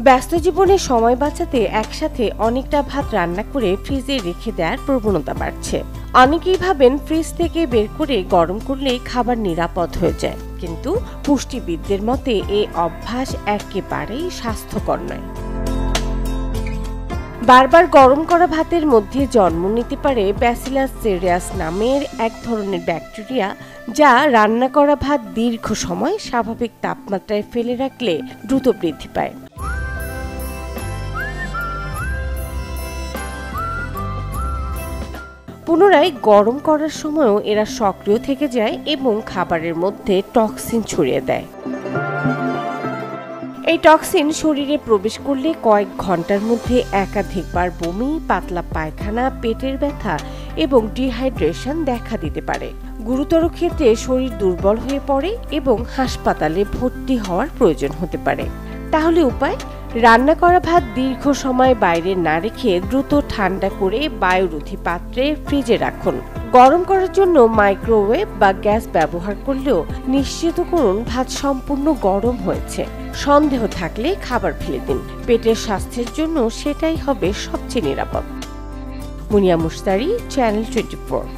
ব্যস্ত জীবনে সময় বাঁচাতে একসাথে অনেকটা ভাত রান্না করে ফ্রিজে রেখে দেওয়ার প্রবণতা বাড়ছে। অনেকেই ভাবেন ফ্রিজ থেকে বের করে গরম করলেই খাবার নিরাপদ হয়ে যায়, কিন্তু পুষ্টিবিদদের মতে এই অভ্যাস একেবারেই স্বাস্থ্যকর নয়। বারবার গরম করা ভাতের মধ্যে জন্ম নিতে পারে ব্যাসিলাস সেরিয়াস নামের এক ধরনের ব্যাকটেরিয়া, যা রান্না করা ভাত দীর্ঘ সময় স্বাভাবিক তাপমাত্রায় ফেলে রাখলে দ্রুত বৃদ্ধি পায়। পুনরায় গরম করার সময়ও এরা সক্রিয় থেকে যায় এবং খাবারের মধ্যে টক্সিন ছড়িয়ে দেয়। এই টক্সিন শরীরে প্রবেশ করলে কয়েক ঘন্টার মধ্যে একাধিকবার বমি, পাতলা পায়খানা, পেটের ব্যথা এবং ডিহাইড্রেশন দেখা দিতে পারে। গুরুতর ক্ষেত্রে শরীর দুর্বল হয়ে পড়ে এবং হাসপাতালে ভর্তি হওয়ার প্রয়োজন হতে পারে। তাহলে উপায়? রান্না করা ভাত দীর্ঘ সময় বাইরে না রেখে দ্রুত ঠান্ডা করে বায়ুরোধী পাত্রে ফ্রিজে রাখুন। গরম করার জন্য মাইক্রোওয়েভ বা গ্যাস ব্যবহার করলেও নিশ্চিত করুন ভাত সম্পূর্ণ গরম হয়েছে। সন্দেহ থাকলে খাবার ফেলে দিন। পেটের স্বাস্থ্যের জন্য সেটাই হবে সবচেয়ে নিরাপদ। মুনিয়া মুশতারি, চ্যানেল 24।